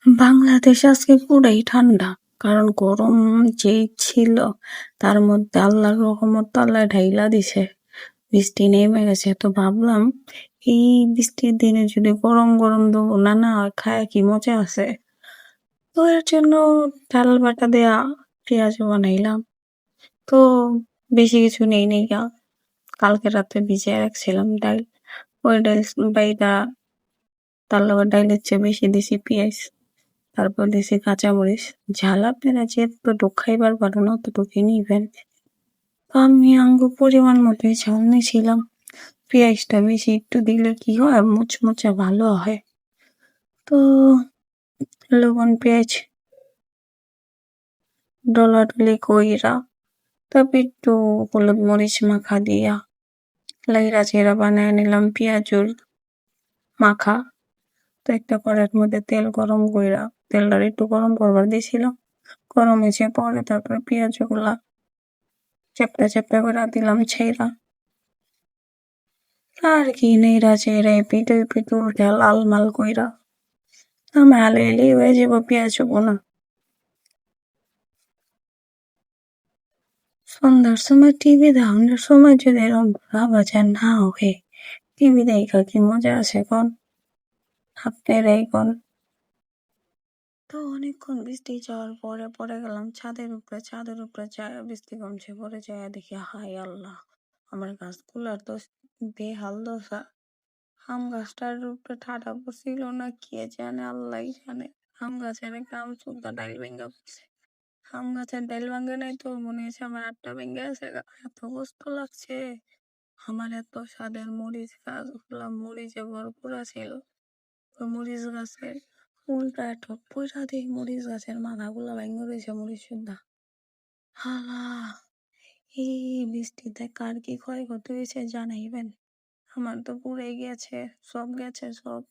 বাংলাদেশে আজকে পুরাই ঠান্ডা। কারণ গরম যেই ছিল তার মধ্যে আল্লাহর রহমত আল্লাহ ঢাইলা দিছে। বৃষ্টি নেমে গেছে। তো ভাবলাম এই বৃষ্টির দিনে যদি গরম গরম নানা খায় কি মজা আছে। তো এর জন্য ডাল বাটা দেয়া পেঁয়াজ বানাইলাম। তো বেশি কিছু নেই গা। কালকে রাতে ভিজিয়ে রাখছিলাম ডাল। ওই ডাল বাইটা তার লগে ডাইলের চেয়ে বেশি দিছি পেঁয়াজ। তারপর দিছি কাঁচামরিচ। ঝাল আপনারা যেতটুকু খাইবার পারেন অতটুকু নিবেন। তো আমি পরিমাণ মতোই ঝাল নিয়েছিলাম। পেঁয়াজটা বেশি একটু দিলে কি হয় মুচমুচে ভালো হয়। তো লবণ পেঁয়াজ ডলাডলি কইরা তারপর একটু হলুদ মরিচ মাখা দিয়া লাইরা চেরা বানায় নিলাম পেঁয়াজুর মাখা। তো একটা কড়াইয়ের মধ্যে তেল গরম কইরা তেলটা একটু গরম করবার দিয়েছিলাম। গরম হয়েছে পরে তারপরে পেঁয়াজ গুলা চ্যাপটা চ্যাপটা করে দিলাম ছেড়া। আর কি নেড়া চেড়ে পিটে পিটু উঠে লাল মাল কইরা আমি আলো এলেই হয়ে যাবো পেঁয়াজ বোনা। সন্ধ্যার সময় টিভি দেখানোর সময় যদি এরকম ভোলা বাজার না হয় টিভি দেখা কি মজা আছে কোন আপনারাই কোন। তো অনেকক্ষণ বৃষ্টি যাওয়ার পরে পরে গেলাম ছাদের উপরে যায় বৃষ্টি কমছে পরে যায় দেখি হাই আল্লাহ আমার গাছগুলার তো বেহাল দশা। আম গাছটার উপরে ঠাডা পড়ছিল না কে জানে আল্লাহ জানে। আম গাছের একটা আম সুদ্ধা ডাইল ভেঙ্গা পড়ছে। আম গাছের ডাইল ভাঙ্গে নাই তো মনে হয়েছে আমার আটটা ভেঙ্গে আছে। এত কষ্ট লাগছে। আমার এত স্বাদের মরিচ গাছগুলা মরিচে ভরপুর ছিল। ওই মরিচ গাছের উল্টা এত পয়সা দিয়ে মরিচ গাছের মাথাগুলা ভেঙে রয়েছে মরিচ সুদ্ধা। হালা এই বৃষ্টিতে কার কি ক্ষয়ক্ষতি হয়েছে জানাইবেন। আমার তো পুড়ে গেছে সব গেছে সব।